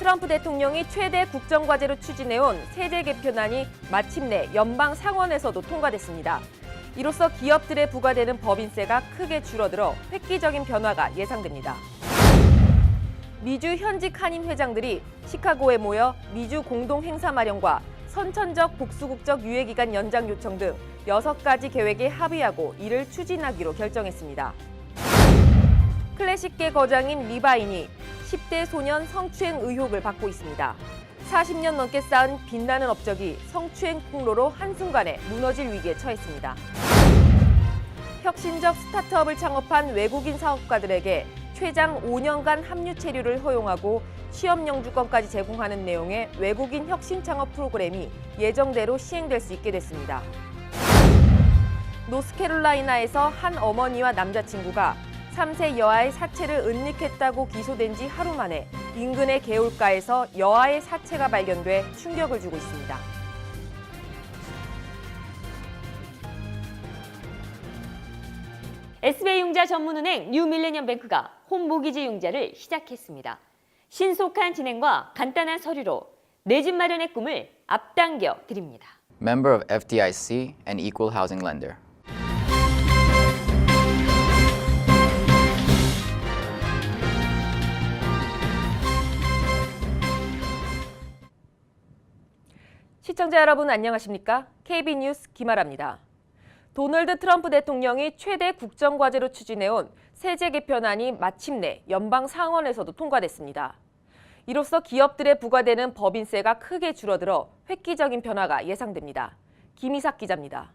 트럼프 대통령이 최대 국정과제로 추진해온 세제 개편안이 마침내 연방 상원에서도 통과됐습니다. 이로써 기업들에 부과되는 법인세가 크게 줄어들어 획기적인 변화가 예상됩니다. 미주 현직 한인 회장들이 시카고에 모여 미주 공동 행사 마련과 선천적 복수국적 유예기간 연장 요청 등 6가지 계획에 합의하고 이를 추진하기로 결정했습니다. 클래식계 거장인 리바인이 10대 소년 성추행 의혹을 받고 있습니다. 40년 넘게 쌓은 빛나는 업적이 성추행 폭로로 한순간에 무너질 위기에 처했습니다. 혁신적 스타트업을 창업한 외국인 사업가들에게 최장 5년간 합류 체류를 허용하고 취업 영주권까지 제공하는 내용의 외국인 혁신 창업 프로그램이 예정대로 시행될 수 있게 됐습니다. 노스캐롤라이나에서 한 어머니와 남자친구가 3세 여아의 사체를 은닉했다고 기소된 지 하루 만에 인근의 개울가에서 여아의 사체가 발견돼 충격을 주고 있습니다. SBI융자 전문은행 뉴밀레니엄뱅크가 홈모기지 융자를 시작했습니다. 신속한 진행과 간단한 서류로 내 집 마련의 꿈을 앞당겨 드립니다. Member of FDIC and Equal Housing Lender. 시청자 여러분 안녕하십니까? KB뉴스 김아라입니다. 도널드 트럼프 대통령이 최대 국정과제로 추진해온 세제 개편안이 마침내 연방 상원에서도 통과됐습니다. 이로써 기업들에 부과되는 법인세가 크게 줄어들어 획기적인 변화가 예상됩니다. 김희삭 기자입니다.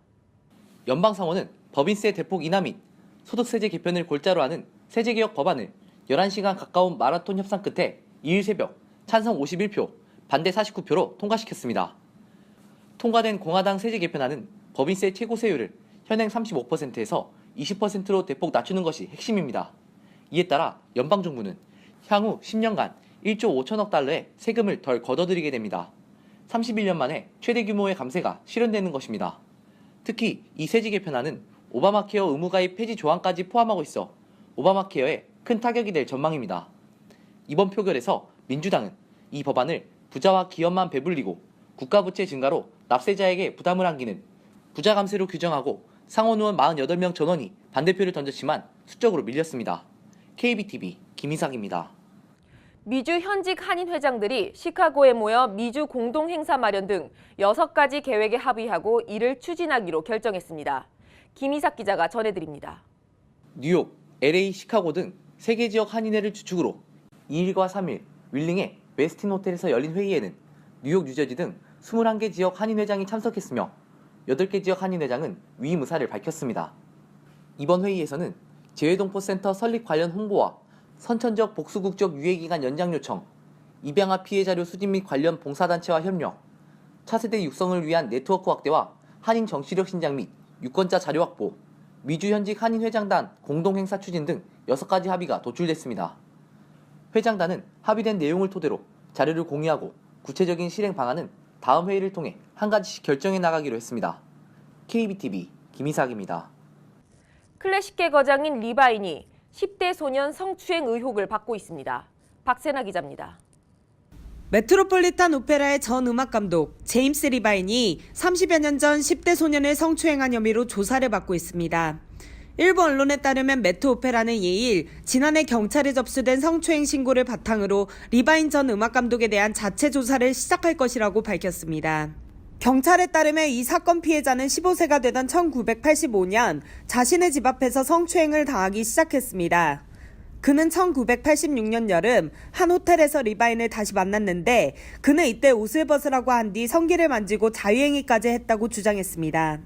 연방 상원은 법인세 대폭 인하 및 소득세제 개편을 골자로 하는 세제개혁 법안을 11시간 가까운 마라톤 협상 끝에 2일 새벽 찬성 51표, 반대 49표로 통과시켰습니다. 통과된 공화당 세제 개편안은 법인세 최고세율을 현행 35%에서 20%로 대폭 낮추는 것이 핵심입니다. 이에 따라 연방정부는 향후 10년간 1조 5천억 달러의 세금을 덜 걷어들이게 됩니다. 31년 만에 최대 규모의 감세가 실현되는 것입니다. 특히 이 세제 개편안은 오바마 케어 의무가입 폐지 조항까지 포함하고 있어 오바마 케어에 큰 타격이 될 전망입니다. 이번 표결에서 민주당은 이 법안을 부자와 기업만 배불리고 국가부채 증가로 납세자에게 부담을 안기는 부자 감세로 규정하고 상원 의원 48명 전원이 반대표를 던졌지만 수적으로 밀렸습니다. KBTV 김희삭입니다. 미주 현직 한인 회장들이 시카고에 모여 미주 공동 행사 마련 등 6가지 계획에 합의하고 이를 추진하기로 결정했습니다. 김희삭 기자가 전해드립니다. 뉴욕, LA, 시카고 등 3개 지역 한인회를 주축으로 2일과 3일 윌링의 웨스틴 호텔에서 열린 회의에는 뉴욕, 뉴저지 등 21개 지역 한인회장이 참석했으며 8개 지역 한인회장은 위임 의사를 밝혔습니다. 이번 회의에서는 재외동포 센터 설립 관련 홍보와 선천적 복수국적 유예기간 연장 요청, 입양아 피해 자료 수집 및 관련 봉사단체와 협력, 차세대 육성을 위한 네트워크 확대와 한인 정치력 신장 및 유권자 자료 확보, 미주 현직 한인회장단 공동행사 추진 등 6가지 합의가 도출됐습니다. 회장단은 합의된 내용을 토대로 자료를 공유하고 구체적인 실행 방안은 다음 회의를 통해 한 가지씩 결정해 나가기로 했습니다. KBTV 김희삭입니다. 클래식계 거장인 리바인이 10대 소년 성추행 의혹을 받고 있습니다. 박세나 기자입니다. 메트로폴리탄 오페라의 전 음악감독 제임스 리바인이 30여 년 전 10대 소년을 성추행한 혐의로 조사를 받고 있습니다. 일부 언론에 따르면 메트 오페라는 2일 지난해 경찰에 접수된 성추행 신고를 바탕으로 리바인 전 음악감독에 대한 자체 조사를 시작할 것이라고 밝혔습니다. 경찰에 따르면 이 사건 피해자는 15세가 되던 1985년 자신의 집 앞에서 성추행을 당하기 시작했습니다. 그는 1986년 여름 한 호텔에서 리바인을 다시 만났는데 그는 이때 옷을 벗으라고 한 뒤 성기를 만지고 자유행위까지 했다고 주장했습니다.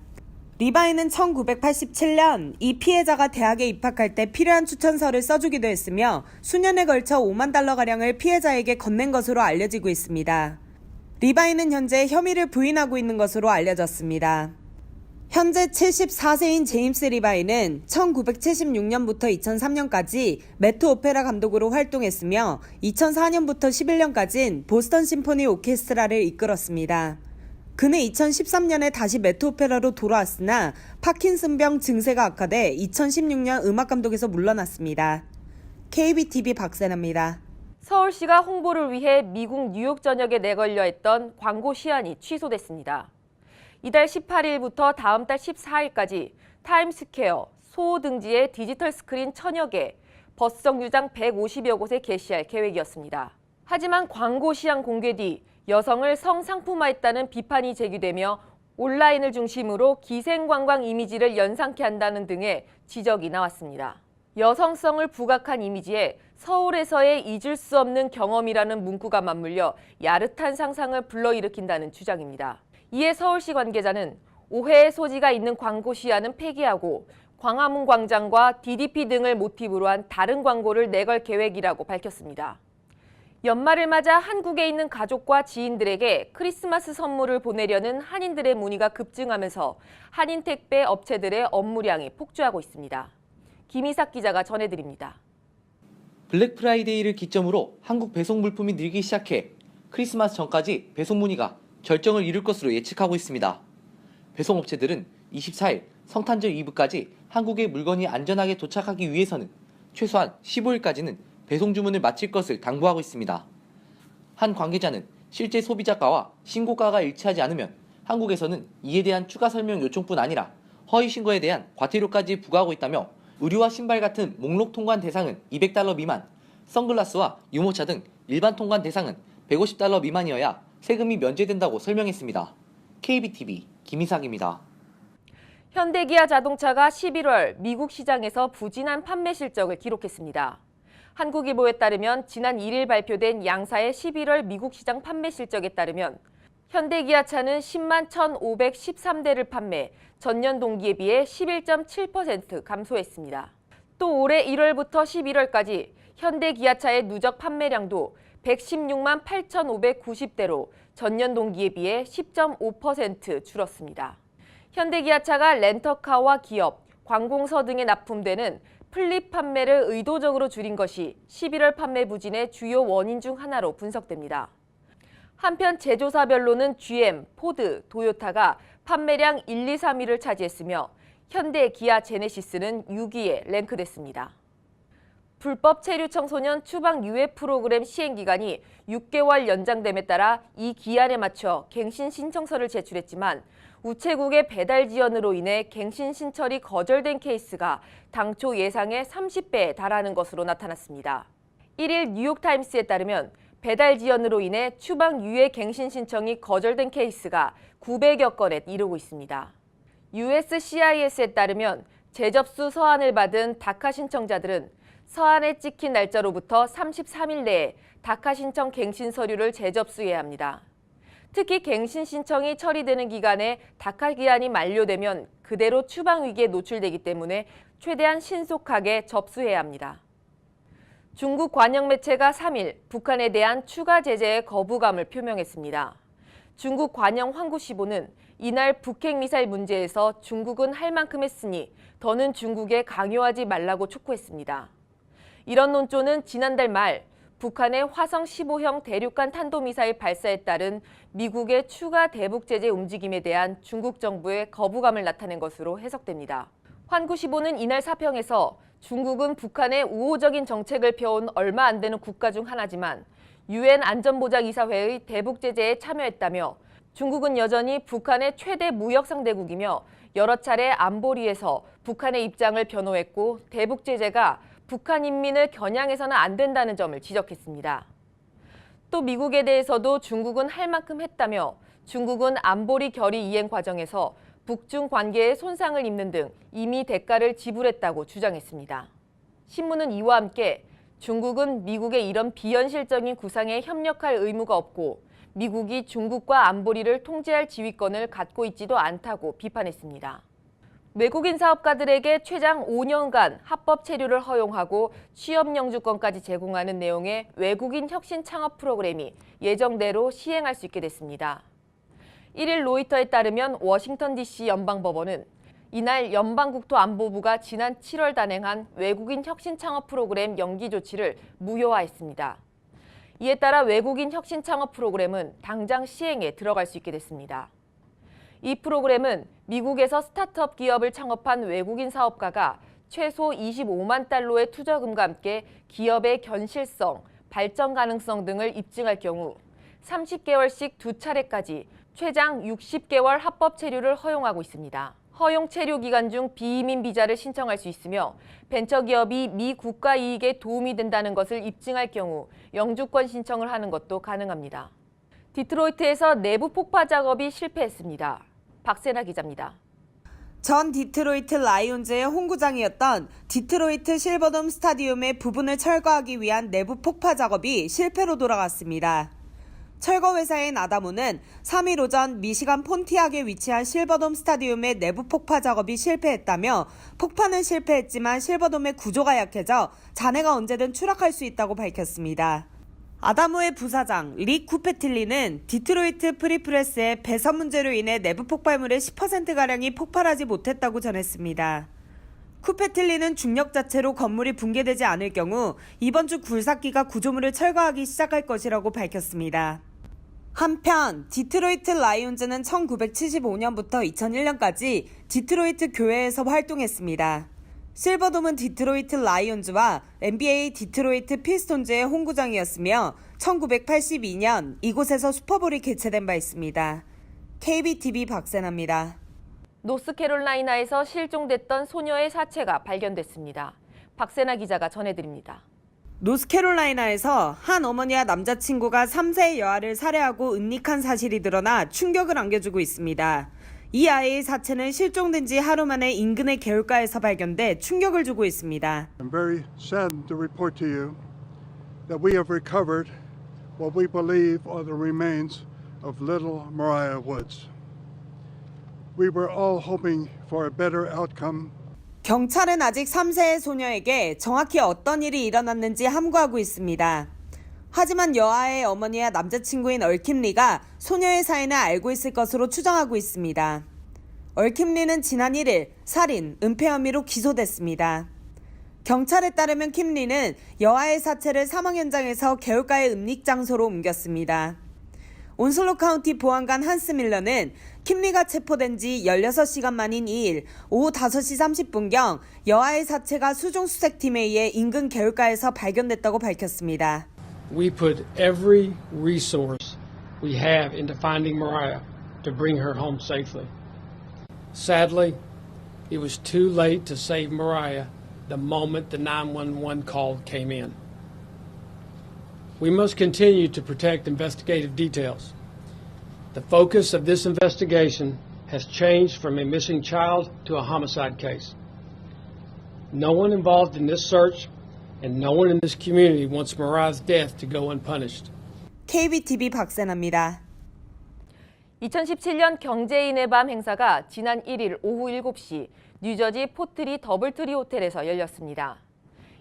리바인은 1987년 이 피해자가 대학에 입학할 때 필요한 추천서를 써주기도 했으며 수년에 걸쳐 5만 달러가량을 피해자에게 건넨 것으로 알려지고 있습니다. 리바인은 현재 혐의를 부인하고 있는 것으로 알려졌습니다. 현재 74세인 제임스 리바인은 1976년부터 2003년까지 메트 오페라 감독으로 활동했으며 2004년부터 11년까지는 보스턴 심포니 오케스트라를 이끌었습니다. 그는 2013년에 다시 메트 오페라로 돌아왔으나 파킨슨병 증세가 악화돼 2016년 음악감독에서 물러났습니다. KBTV 박세나입니다. 서울시가 홍보를 위해 미국 뉴욕 전역에 내걸려 했던 광고 시안이 취소됐습니다. 이달 18일부터 다음 달 14일까지 타임스퀘어, 소호 등지의 디지털 스크린 1000여 개, 버스 정류장 150여 곳에 게시할 계획이었습니다. 하지만 광고 시안 공개 뒤 여성을 성상품화했다는 비판이 제기되며 온라인을 중심으로 기생관광 이미지를 연상케 한다는 등의 지적이 나왔습니다. 여성성을 부각한 이미지에 서울에서의 잊을 수 없는 경험이라는 문구가 맞물려 야릇한 상상을 불러일으킨다는 주장입니다. 이에 서울시 관계자는 오해의 소지가 있는 광고 시안은 폐기하고 광화문 광장과 DDP 등을 모티브로 한 다른 광고를 내걸 계획이라고 밝혔습니다. 연말을 맞아 한국에 있는 가족과 지인들에게 크리스마스 선물을 보내려는 한인들의 문의가 급증하면서 한인 택배 업체들의 업무량이 폭주하고 있습니다. 김희삭 기자가 전해드립니다. 블랙 프라이데이를 기점으로 한국 배송 물품이 늘기 시작해 크리스마스 전까지 배송 문의가 결정을 이룰 것으로 예측하고 있습니다. 배송업체들은 24일 성탄절 이브까지 한국에 물건이 안전하게 도착하기 위해서는 최소한 15일까지는 배송 주문을 마칠 것을 당부하고 있습니다. 한 관계자는 실제 소비자가와 신고가가 일치하지 않으면 한국에서는 이에 대한 추가 설명 요청뿐 아니라 허위 신고에 대한 과태료까지 부과하고 있다며 의류와 신발 같은 목록 통관 대상은 $200 미만, 선글라스와 유모차 등 일반 통관 대상은 $150 미만이어야 세금이 면제된다고 설명했습니다. KBTV 김희삭입니다. 현대기아 자동차가 11월 미국 시장에서 부진한 판매 실적을 기록했습니다. 한국일보에 따르면 지난 1일 발표된 양사의 11월 미국 시장 판매 실적에 따르면 현대기아차는 10만 1,513대를 판매, 전년 동기에 비해 11.7% 감소했습니다. 또 올해 1월부터 11월까지 현대기아차의 누적 판매량도 116만 8,590대로 전년 동기에 비해 10.5% 줄었습니다. 현대기아차가 렌터카와 기업, 관공서 등에 납품되는 플립 판매를 의도적으로 줄인 것이 11월 판매 부진의 주요 원인 중 하나로 분석됩니다. 한편 제조사별로는 GM, 포드, 도요타가 판매량 1, 2, 3위를 차지했으며 현대, 기아, 제네시스는 6위에 랭크됐습니다. 불법 체류 청소년 추방 유예 프로그램 시행 기간이 6개월 연장됨에 따라 이 기한에 맞춰 갱신 신청서를 제출했지만 우체국의 배달 지연으로 인해 갱신 신청이 거절된 케이스가 당초 예상의 30배에 달하는 것으로 나타났습니다. 1일 뉴욕타임스에 따르면 배달 지연으로 인해 추방 유예 갱신 신청이 거절된 케이스가 900여 건에 이르고 있습니다. USCIS에 따르면 재접수 서한을 받은 다카 신청자들은 서한에 찍힌 날짜로부터 33일 내에 다카 신청 갱신 서류를 재접수해야 합니다. 특히 갱신 신청이 처리되는 기간에 다카 기한이 만료되면 그대로 추방 위기에 노출되기 때문에 최대한 신속하게 접수해야 합니다. 중국 관영 매체가 3일 북한에 대한 추가 제재의 거부감을 표명했습니다. 중국 관영 환구시보는 이날 북핵 미사일 문제에서 중국은 할 만큼 했으니 더는 중국에 강요하지 말라고 촉구했습니다. 이런 논조는 지난달 말 북한의 화성 15형 대륙간 탄도미사일 발사에 따른 미국의 추가 대북 제재 움직임에 대한 중국 정부의 거부감을 나타낸 것으로 해석됩니다. 환구시보는 이날 사평에서 중국은 북한의 우호적인 정책을 펴온 얼마 안 되는 국가 중 하나지만 UN 안전보장이사회의 대북 제재에 참여했다며 중국은 여전히 북한의 최대 무역 상대국이며 여러 차례 안보리에서 북한의 입장을 변호했고 대북 제재가 북한 인민을 겨냥해서는 안 된다는 점을 지적했습니다. 또 미국에 대해서도 중국은 할 만큼 했다며 중국은 안보리 결의 이행 과정에서 북중 관계에 손상을 입는 등 이미 대가를 지불했다고 주장했습니다. 신문은 이와 함께 중국은 미국의 이런 비현실적인 구상에 협력할 의무가 없고 미국이 중국과 안보리를 통제할 지휘권을 갖고 있지도 않다고 비판했습니다. 외국인 사업가들에게 최장 5년간 합법 체류를 허용하고 취업 영주권까지 제공하는 내용의 외국인 혁신 창업 프로그램이 예정대로 시행할 수 있게 됐습니다. 1일 로이터에 따르면 워싱턴 DC 연방법원은 이날 연방국토안보부가 지난 7월 단행한 외국인 혁신 창업 프로그램 연기 조치를 무효화했습니다. 이에 따라 외국인 혁신 창업 프로그램은 당장 시행에 들어갈 수 있게 됐습니다. 이 프로그램은 미국에서 스타트업 기업을 창업한 외국인 사업가가 최소 $25만 달러의 투자금과 함께 기업의 견실성, 발전 가능성 등을 입증할 경우 30개월씩 2차례까지 최장 60개월 합법 체류를 허용하고 있습니다. 허용 체류 기간 중 비이민 비자를 신청할 수 있으며 벤처기업이 미 국가 이익에 도움이 된다는 것을 입증할 경우 영주권 신청을 하는 것도 가능합니다. 디트로이트에서 내부 폭파 작업이 실패했습니다. 박세나 기자입니다. 전 디트로이트 라이온즈의 홈구장이었던 디트로이트 실버돔 스타디움의 부분을 철거하기 위한 내부 폭파 작업이 실패로 돌아갔습니다. 철거 회사인 아다모는 3일 오전 미시간 폰티악에 위치한 실버돔 스타디움의 내부 폭파 작업이 실패했다며 폭파는 실패했지만 실버돔의 구조가 약해져 잔해가 언제든 추락할 수 있다고 밝혔습니다. 아다모의 부사장 릭 쿠페틸리는 디트로이트 프리프레스의 배선 문제로 인해 내부 폭발물의 10%가량이 폭발하지 못했다고 전했습니다. 쿠페틸리는 중력 자체로 건물이 붕괴되지 않을 경우 이번 주 굴삭기가 구조물을 철거하기 시작할 것이라고 밝혔습니다. 한편 디트로이트 라이온즈는 1975년부터 2001년까지 디트로이트 교회에서 활동했습니다. 실버돔은 디트로이트 라이온즈와 NBA 디트로이트 피스톤즈의 홈구장이었으며 1982년 이곳에서 슈퍼볼이 개최된 바 있습니다. KBTV 박세나입니다. 노스캐롤라이나에서 실종됐던 소녀의 사체가 발견됐습니다. 박세나 기자가 전해드립니다. 노스캐롤라이나에서 한 어머니와 남자친구가 3세의 여아를 살해하고 은닉한 사실이 드러나 충격을 안겨주고 있습니다. 이 아이의 사체는 실종된 지 하루 만에 인근의 개울가에서 발견돼 충격을 주고 있습니다. I'm very saddened to report to you that we have recovered what we believe are the remains of little Mariah Woods. We were all hoping for a better outcome. 경찰은 아직 3세의 소녀에게 정확히 어떤 일이 일어났는지 함구하고 있습니다. 하지만 여아의 어머니와 남자친구인 얼킴 리가 소녀의 사인을 알고 있을 것으로 추정하고 있습니다. 얼킴 리는 지난 1일 살인, 은폐 혐의로 기소됐습니다. 경찰에 따르면 킴 리는 여아의 사체를 사망 현장에서 개울가의 은닉 장소로 옮겼습니다. 온슬로 카운티 보안관 한스 밀러는 킴 리가 체포된 지 16시간 만인 2일 오후 5시 30분경 여아의 사체가 수중수색팀에 의해 인근 개울가에서 발견됐다고 밝혔습니다. We put every resource we have into finding Mariah to bring her home safely. Sadly, it was too late to save Mariah the moment the 911 call came in. We must continue to protect investigative details. The focus of this investigation has changed from a missing child to a homicide case. No one involved in this search and no one in this community wants Mariah's death to go unpunished. KBTV 박세나입니다. 2017년 경제인의 밤 행사가 지난 1일 오후 7시 뉴저지 포트리 더블트리 호텔에서 열렸습니다.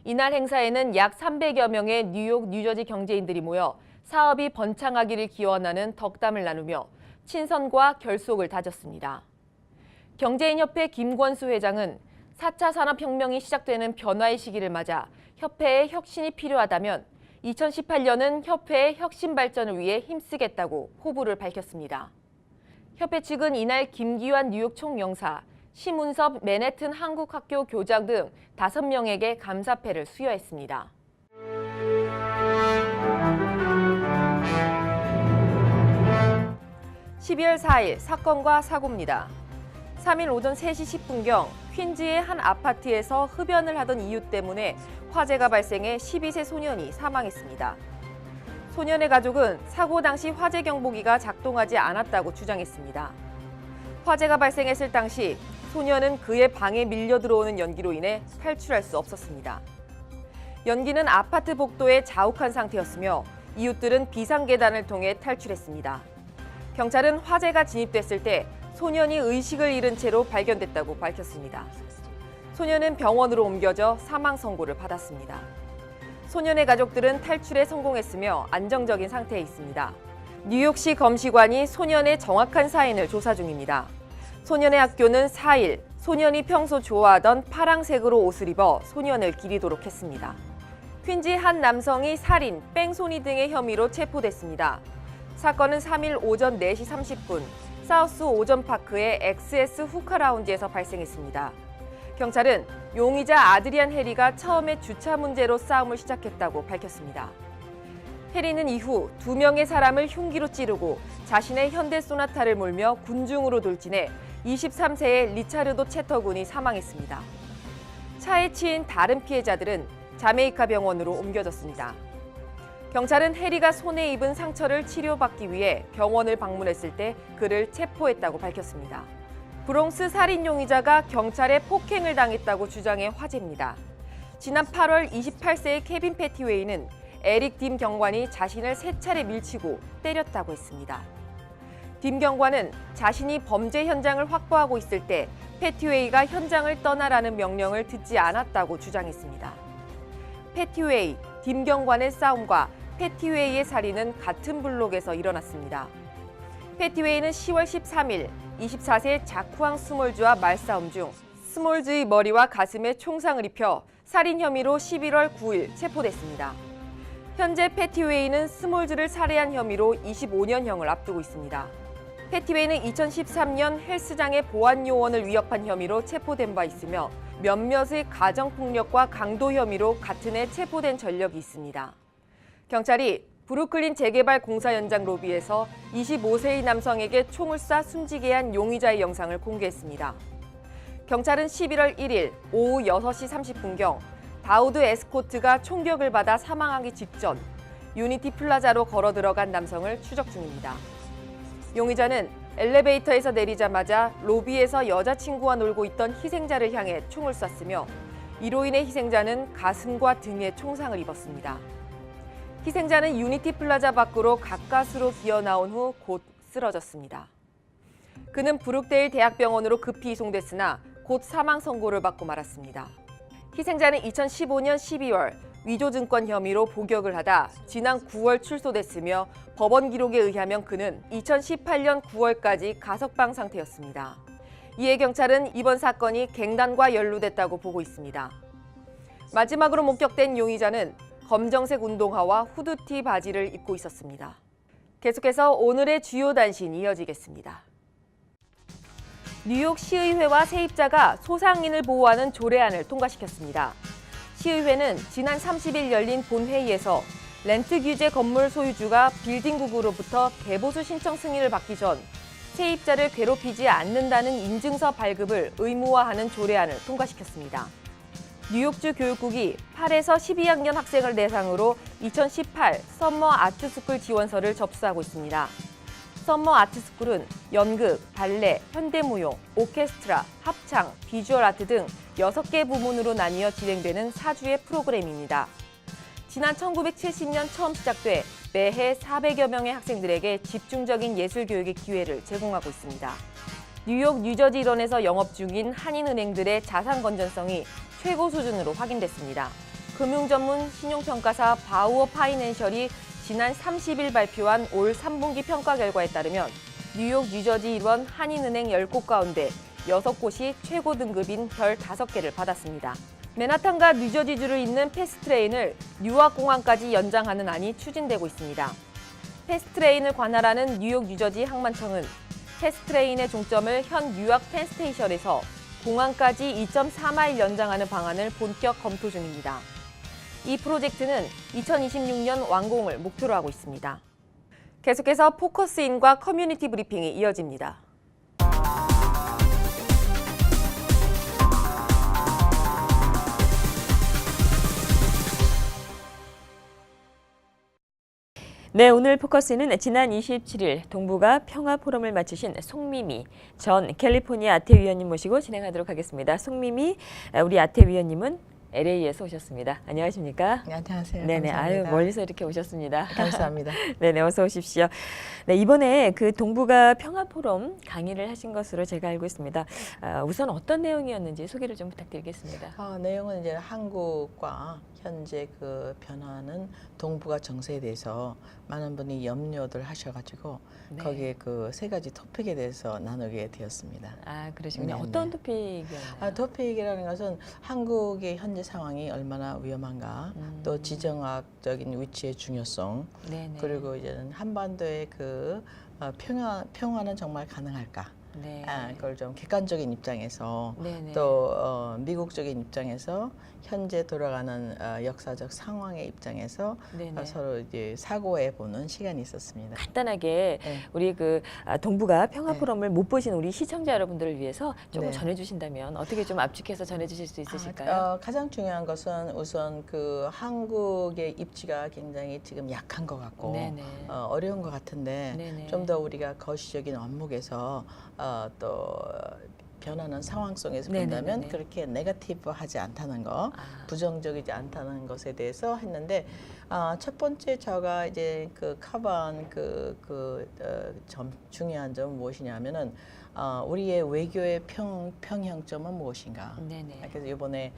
이날 행사에는 약 300여 명의 뉴욕, 뉴저지 경제인들이 모여 사업이 번창하기를 기원하는 덕담을 나누며 친선과 결속을 다졌습니다. 경제인협회 김권수 회장은 4차 산업혁명이 시작되는 변화의 시기를 맞아 협회의 혁신이 필요하다면 2018년은 협회의 혁신 발전을 위해 힘쓰겠다고 포부를 밝혔습니다. 협회 측은 이날 김기환 뉴욕 총영사, 심운섭 맨해튼 한국학교 교장 등 5명에게 감사패를 수여했습니다. (12월 4일) 사건과 사고입니다. 3일 오전 3시 10분경 퀸즈의 한 아파트에서 흡연을 하던 이유 때문에 화재가 발생해 12세 소년이 사망했습니다. 소년의 가족은 사고 당시 화재 경보기가 작동하지 않았다고 주장했습니다. 화재가 발생했을 당시 소년은 그의 방에 밀려 들어오는 연기로 인해 탈출할 수 없었습니다. 연기는 아파트 복도에 자욱한 상태였으며 이웃들은 비상계단을 통해 탈출했습니다. 경찰은 화재가 진입됐을 때 소년이 의식을 잃은 채로 발견됐다고 밝혔습니다. 소년은 병원으로 옮겨져 사망 선고를 받았습니다. 소년의 가족들은 탈출에 성공했으며 안정적인 상태에 있습니다. 뉴욕시 검시관이 소년의 정확한 사인을 조사 중입니다. 소년의 학교는 4일 소년이 평소 좋아하던 파랑색으로 옷을 입어 소년을 기리도록 했습니다. 퀸즈 한 남성이 살인, 뺑소니 등의 혐의로 체포됐습니다. 사건은 3일 오전 4시 30분 사우스 오전파크의 XS 후카 라운지에서 발생했습니다. 경찰은 용의자 아드리안 해리가 처음에 주차 문제로 싸움을 시작했다고 밝혔습니다. 해리는 이후 2명의 사람을 흉기로 찌르고 자신의 현대 소나타를 몰며 군중으로 돌진해 23세의 리차르도 채터 군이 사망했습니다. 차에 치인 다른 피해자들은 자메이카 병원으로 옮겨졌습니다. 경찰은 해리가 손에 입은 상처를 치료받기 위해 병원을 방문했을 때 그를 체포했다고 밝혔습니다. 브롱스 살인 용의자가 경찰에 폭행을 당했다고 주장해 화제입니다. 지난 8월 28세의 케빈 패티웨이는 에릭 딤 경관이 자신을 3차례 밀치고 때렸다고 했습니다. 딤 경관은 자신이 범죄 현장을 확보하고 있을 때 패티웨이가 현장을 떠나라는 명령을 듣지 않았다고 주장했습니다. 패티웨이, 딤 경관의 싸움과 패티웨이의 살인은 같은 블록에서 일어났습니다. 패티웨이는 10월 13일 24세 자쿠앙 스몰즈와 말싸움 중 스몰즈의 머리와 가슴에 총상을 입혀 살인 혐의로 11월 9일 체포됐습니다. 현재 패티웨이는 스몰즈를 살해한 혐의로 25년형을 앞두고 있습니다. 패티웨이는 2013년 헬스장의 보안 요원을 위협한 혐의로 체포된 바 있으며 몇몇의 가정폭력과 강도 혐의로 같은 해 체포된 전력이 있습니다. 경찰이 브루클린 재개발 공사 현장 로비에서 25세의 남성에게 총을 쏴 숨지게 한 용의자의 영상을 공개했습니다. 경찰은 11월 1일 오후 6시 30분경 다우드 에스코트가 총격을 받아 사망하기 직전 유니티 플라자로 걸어 들어간 남성을 추적 중입니다. 용의자는 엘리베이터에서 내리자마자 로비에서 여자친구와 놀고 있던 희생자를 향해 총을 쐈으며 이로 인해 희생자는 가슴과 등에 총상을 입었습니다. 희생자는 유니티 플라자 밖으로 가까스로 기어 나온 후 곧 쓰러졌습니다. 그는 브룩데일 대학병원으로 급히 이송됐으나 곧 사망 선고를 받고 말았습니다. 희생자는 2015년 12월 위조증권 혐의로 복역을 하다 지난 9월 출소됐으며 법원 기록에 의하면 그는 2018년 9월까지 가석방 상태였습니다. 이에 경찰은 이번 사건이 갱단과 연루됐다고 보고 있습니다. 마지막으로 목격된 용의자는 검정색 운동화와 후드티 바지를 입고 있었습니다. 계속해서 오늘의 주요 단신 이어지겠습니다. 뉴욕 시의회와 세입자가 소상인을 보호하는 조례안을 통과시켰습니다. 시의회는 지난 30일 열린 본회의에서 렌트 규제 건물 소유주가 빌딩국으로부터 대보수 신청 승인을 받기 전 세입자를 괴롭히지 않는다는 인증서 발급을 의무화하는 조례안을 통과시켰습니다. 뉴욕주 교육국이 8에서 12학년 학생을 대상으로 2018 썸머 아트스쿨 지원서를 접수하고 있습니다. 썸머 아트스쿨은 연극, 발레, 현대무용, 오케스트라, 합창, 비주얼 아트 등 6개 부문으로 나뉘어 진행되는 4주의 프로그램입니다. 지난 1970년 처음 시작돼 매해 400여 명의 학생들에게 집중적인 예술 교육의 기회를 제공하고 있습니다. 뉴욕 뉴저지 일원에서 영업 중인 한인은행들의 자산 건전성이 최고 수준으로 확인됐습니다. 금융 전문 신용평가사 바우어 파이낸셜이 지난 30일 발표한 올 3분기 평가 결과에 따르면 뉴욕 뉴저지 일원 한인은행 10곳 가운데 6곳이 최고 등급인 별 5개를 받았습니다. 맨하탄과 뉴저지주를 잇는 패스트트레인을 뉴아공항까지 연장하는 안이 추진되고 있습니다. 패스트트레인을 관할하는 뉴욕 뉴저지 항만청은 패스트트레인의 종점을 현 뉴욕 펜스테이션에서 공항까지 2.4마일 연장하는 방안을 본격 검토 중입니다. 이 프로젝트는 2026년 완공을 목표로 하고 있습니다. 계속해서 포커스인과 커뮤니티 브리핑이 이어집니다. 네, 오늘 포커스는 지난 27일 동북아 평화 포럼을 마치신 송미미 전 캘리포니아 아태 위원님 모시고 진행하도록 하겠습니다. 송미미 우리 아태 위원님은 LA에서 오셨습니다. 안녕하십니까? 네, 안녕하세요. 네네, 감사합니다. 아유 멀리서 이렇게 오셨습니다. 감사합니다. 네네, 어서 오십시오. 네, 이번에 그 동북아 평화 포럼 강의를 하신 것으로 제가 알고 있습니다. 우선 어떤 내용이었는지 소개를 좀 부탁드리겠습니다. 내용은 이제 한국과 현재 그 변화하는 동북아 정세에 대해서 많은 분이 염려들 하셔가지고 네. 거기에 그 세 가지 토픽에 대해서 나누게 되었습니다. 아, 그러시군요. 네, 어떤 네. 토픽이었나요? 토픽이라는 것은 한국의 현재 상황이 얼마나 위험한가, 또 지정학적인 위치의 중요성, 네네. 그리고 이제는 한반도의 그 평화는 정말 가능할까? 네. 그걸 좀 객관적인 입장에서 네네. 또 미국적인 입장에서 현재 돌아가는 역사적 상황의 입장에서 네네. 서로 이제 사고해 보는 시간이 있었습니다. 간단하게 네. 우리 동북아 평화 네. 포럼을 못 보신 우리 시청자 여러분들을 위해서 조금 네. 전해주신다면 어떻게 좀 압축해서 전해주실 수 있으실까요? 가장 중요한 것은 우선 그 한국의 입지가 굉장히 지금 약한 것 같고 네네. 어려운 것 같은데 네네. 좀 더 우리가 거시적인 원목에서 또 변하는 상황 속에서 네네네네. 본다면 그렇게 네거티브하지 않다는 거, 부정적이지 않다는 것에 대해서 했는데 첫 번째 제가 이제 그 커버한 중요한 점은 무엇이냐면은 우리의 외교의 평형점은 무엇인가? 네네. 그래서 이번에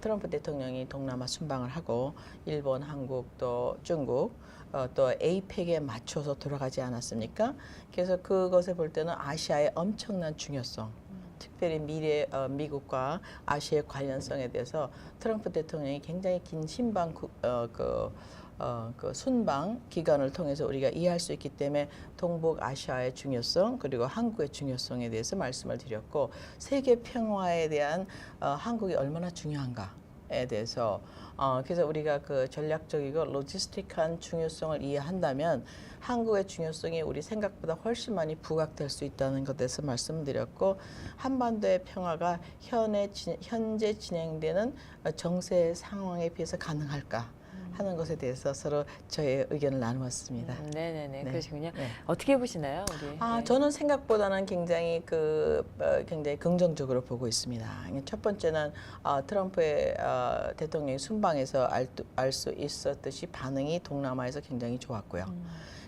트럼프 대통령이 동남아 순방을 하고 일본, 한국 또 중국 또 에이펙에 맞춰서 돌아가지 않았습니까? 그래서 그것을 볼 때는 아시아의 엄청난 중요성, 특별히 미국과 아시아의 관련성에 대해서 트럼프 대통령이 굉장히 긴 신방 그 순방 기간을 통해서 우리가 이해할 수 있기 때문에 동북아시아의 중요성 그리고 한국의 중요성에 대해서 말씀을 드렸고 세계 평화에 대한 한국이 얼마나 중요한가에 대해서 그래서 우리가 그 전략적이고 로지스틱한 중요성을 이해한다면 한국의 중요성이 우리 생각보다 훨씬 많이 부각될 수 있다는 것에 대해서 말씀드렸고 한반도의 평화가 현재 진행되는 정세 상황에 비해서 가능할까? 하는 것에 대해서 서로 저의 의견을 나누었습니다. 네네네. 네. 그러시군요. 네. 어떻게 보시나요, 우리? 네. 저는 생각보다는 굉장히 굉장히 긍정적으로 보고 있습니다. 첫 번째는 트럼프의 대통령이 순방에서 알 수 있었듯이 반응이 동남아에서 굉장히 좋았고요.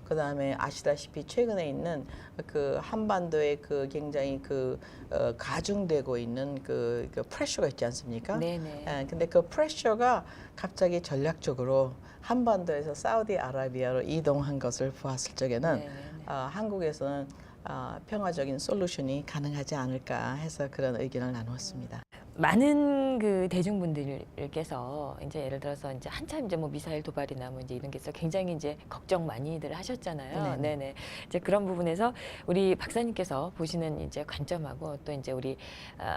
그다음에 아시다시피 최근에 있는 그 한반도에 그 굉장히 가중되고 있는 그 프레셔가 있지 않습니까? 네네. 근데 그 프레셔가 갑자기 전략적으로 한반도에서 사우디아라비아로 이동한 것을 보았을 적에는 네네네. 한국에서는 평화적인 솔루션이 가능하지 않을까 해서 그런 의견을 나누었습니다. 많은 그 대중분들께서 이제 예를 들어서 이제 한참 이제 뭐 미사일 도발이나 뭐 이제 이런 게 있어 굉장히 이제 걱정 많이들 하셨잖아요. 네네. 네네. 이제 그런 부분에서 우리 박사님께서 보시는 이제 관점하고 또 이제 우리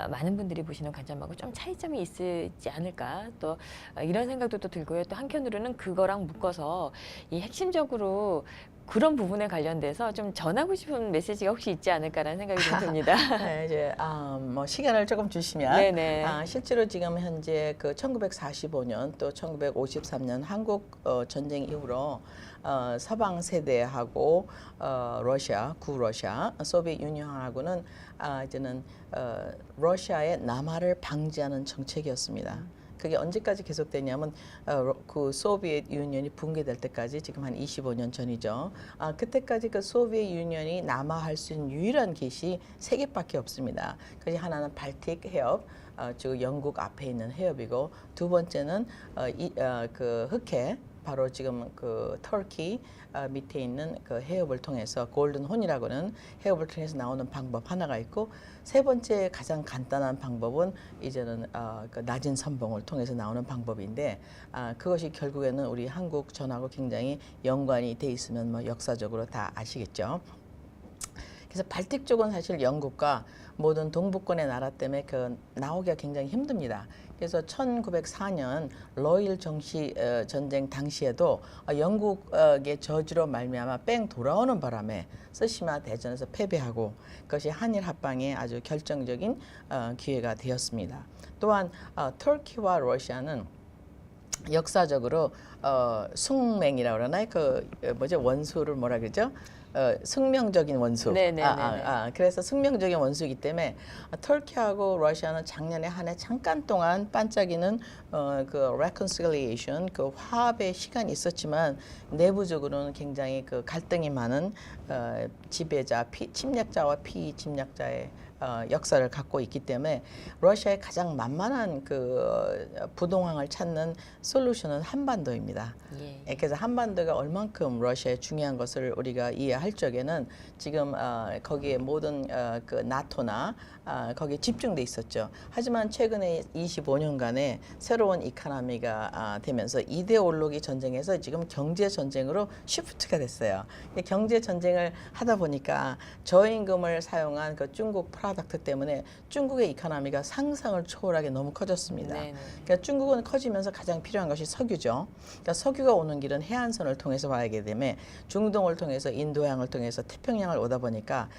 많은 분들이 보시는 관점하고 좀 차이점이 있지 않을까 또 이런 생각도 또 들고요. 또 한편으로는 그거랑 묶어서 이 핵심적으로 그런 부분에 관련돼서 좀 전하고 싶은 메시지가 혹시 있지 않을까라는 생각이 좀 듭니다. 네, 이제 뭐 시간을 조금 주시면 네네. 실제로 지금 현재 그 1945년 또 1953년 한국 전쟁 이후로 서방 세대하고 러시아, 구러시아, 소비에트 유니언하고는 이제는 러시아의 남하를 방지하는 정책이었습니다. 그게 언제까지 계속되냐면 그 소비에트 유니언이 붕괴될 때까지 지금 한 25년 전이죠. 그때까지 그 소비에트 유니언이 남하할 수 있는 유일한 깃이 3개밖에 없습니다. 그것이 하나는 발틱 해협, 즉 영국 앞에 있는 해협이고 두 번째는 그 흑해 바로 지금 그 터키 밑에 있는 그 해협을 통해서 골든 혼이라고는 해협을 통해서 나오는 방법 하나가 있고 세 번째 가장 간단한 방법은 이제는 그 낮은 선봉을 통해서 나오는 방법인데 그것이 결국에는 우리 한국 전하고 굉장히 연관이 돼 있으면 뭐 역사적으로 다 아시겠죠. 그래서 발틱 쪽은 사실 영국과 모든 동북권의 나라 때문에 그 나오기가 굉장히 힘듭니다. 그래서 1904년 러일 정시 전쟁 당시에도 영국의 저주로 말미암아 뺑 돌아오는 바람에 쓰시마 대전에서 패배하고 그것이 한일 합방의 아주 결정적인 기회가 되었습니다. 또한 터키와 러시아는 역사적으로 숙맹이라고 그러나요? 원수를 뭐라 그러죠? 숙명적인 원수. 그래서 숙명적인 원수이기 때문에 터키하고 러시아는 작년에 한 해 잠깐 동안 반짝이는 그 reconciliation, 그 화합의 시간이 있었지만 내부적으로는 굉장히 그 갈등이 많은 침략자와 피침략자의 역사를 갖고 있기 때문에 러시아의 가장 만만한 그 부동항을 찾는 솔루션은 한반도입니다. 예. 그래서 한반도가 얼만큼 러시아에 중요한 것을 우리가 이해할 적에는 지금 거기에 모든 그 나토나 거기에 집중돼 있었죠. 하지만 최근에 25년간의 새로운 이코노미가 되면서 이데올로기 전쟁에서 지금 경제 전쟁으로 시프트가 됐어요. 경제 전쟁을 하다 보니까 저임금을 사용한 그 중국 프로덕트 때문에 중국의 이코노미가 상상을 초월하게 너무 커졌습니다. 네네. 그러니까 중국은 커지면서 가장 필요한 것이 석유죠. 그러니까 석유가 오는 길은 해안선을 통해서 와야하기 때문에 중동을 통해서 인도양을 통해서 태평양을 오다 보니까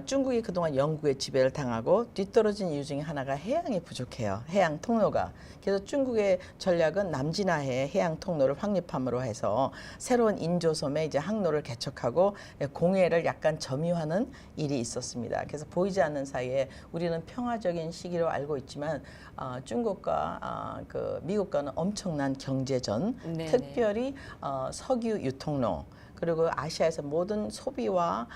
중국이 그동안 영국의 지배를 당하고 뒤떨어진 이유 중에 하나가 해양이 부족해요. 해양 통로가. 그래서 중국의 전략은 남진하해 해양 통로를 확립함으로 해서 새로운 인조섬에 이제 항로를 개척하고 공해를 약간 점유하는 일이 있었습니다. 그래서 보이지 않는 사이에 우리는 평화적인 시기로 알고 있지만 중국과 그 미국과는 엄청난 경제전, 네네. 특별히 석유 유통로 그리고 아시아에서 모든 소비와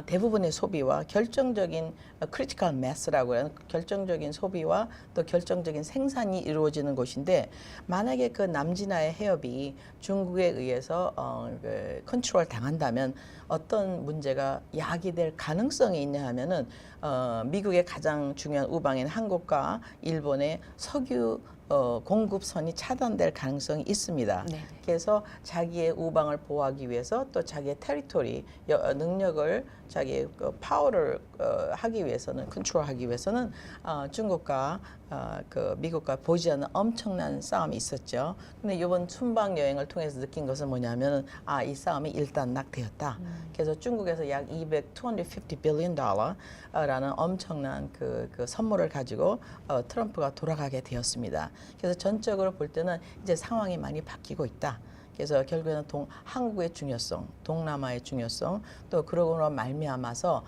대부분의 소비와 결정적인 크리티컬 매스라고 하는 결정적인 소비와 또 결정적인 생산이 이루어지는 곳인데 만약에 그 남진하의 해협이 중국에 의해서 컨트롤 당한다면 어떤 문제가 야기될 가능성이 있냐 하면은 미국의 가장 중요한 우방인 한국과 일본의 석유 공급선이 차단될 가능성이 있습니다. 네. 그래서 자기의 우방을 보호하기 위해서 또 자기의 테리토리 능력을 자기의 파워를 하기 위해서는 컨트롤하기 위해서는 중국과 그 미국과 보이지 않는 엄청난 싸움이 있었죠. 근데 이번 순방 여행을 통해서 느낀 것은 뭐냐면 이 싸움이 일단락되었다. 그래서 중국에서 약 250 빌리언 달러라는 엄청난 그 선물을 가지고 트럼프가 돌아가게 되었습니다. 그래서 전적으로 볼 때는 이제 상황이 많이 바뀌고 있다. 그래서 결국에는 한국의 중요성, 동남아의 중요성, 또 그러고 말미암아서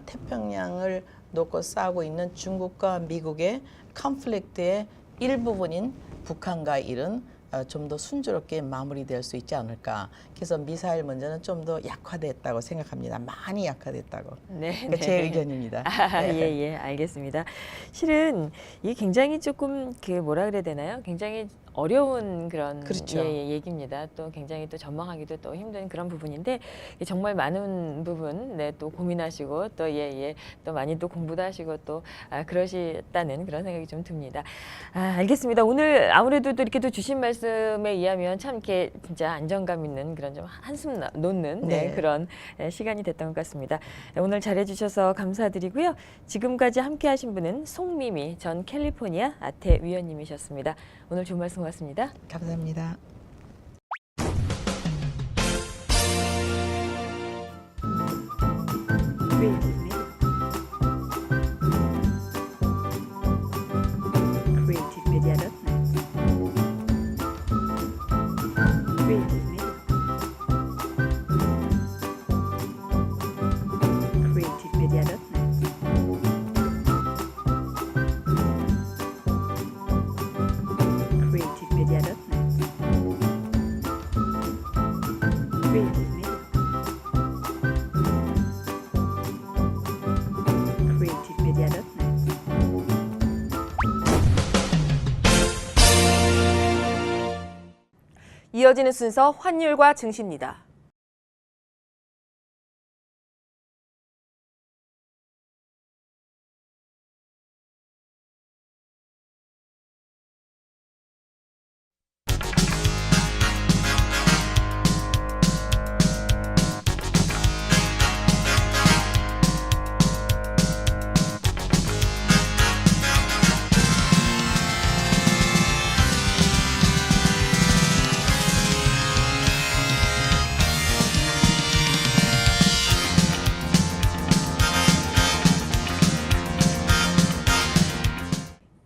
태평양을 놓고 싸우고 있는 중국과 미국의 컨플릭트의 일부분인 북한과의 일은 좀 더 순조롭게 마무리될 수 있지 않을까. 그래서 미사일 문제는 좀 더 약화됐다고 생각합니다. 많이 약화됐다고. 네. 제 의견입니다. 예, 알겠습니다. 실은 이게 굉장히 조금 그 뭐라 그래야 되나요? 굉장히 어려운 그런 그렇죠. 얘기입니다. 또 굉장히 또 전망하기도 또 힘든 그런 부분인데 정말 많은 부분 또 고민하시고 또 또 많이 또 공부도 하시고 또 그러시다는 그런 생각이 좀 듭니다. 알겠습니다. 오늘 아무래도 또 이렇게 또 주신 말씀에 의하면 참 이렇게 진짜 안정감 있는 그런 좀 한숨 놓는 네. 그런 시간이 됐던 것 같습니다. 오늘 잘해주셔서 감사드리고요. 지금까지 함께하신 분은 송미미 전 캘리포니아 아태 위원님이셨습니다. 오늘 좋은 말씀 고맙습니다. 감사합니다. 이어지는 순서 환율과 증시입니다.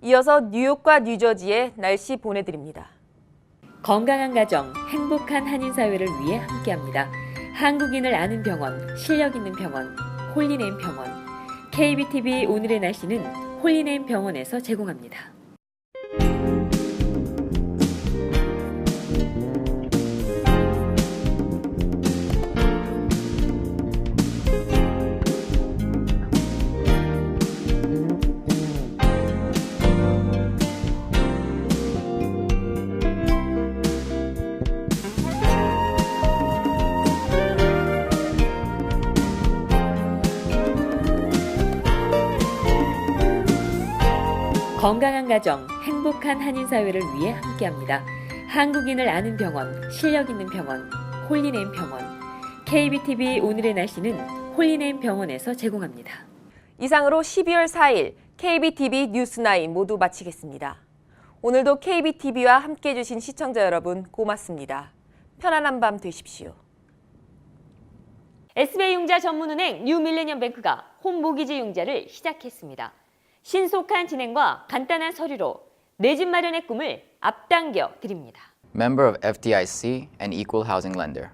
이어서 뉴욕과 뉴저지의 날씨 보내드립니다. 건강한 가정, 행복한 한인사회를 위해 함께합니다. 한국인을 아는 병원, 실력 있는 병원, 홀리네임 병원. KBTV 오늘의 날씨는 홀리네임 병원에서 제공합니다. 건강한 가정, 행복한 한인사회를 위해 함께합니다. 한국인을 아는 병원, 실력 있는 병원, 홀리네임 병원. KBTV 오늘의 날씨는 홀리네임 병원에서 제공합니다. 이상으로 12월 4일 KBTV 뉴스9 모두 마치겠습니다. 오늘도 KBTV와 함께해 주신 시청자 여러분 고맙습니다. 편안한 밤 되십시오. SBI융자 전문은행 뉴밀레니엄뱅크가 홈모기지 융자를 시작했습니다. 신속한 진행과 간단한 서류로 내 집 마련의 꿈을 앞당겨 드립니다. Member of FDIC and equal housing lender.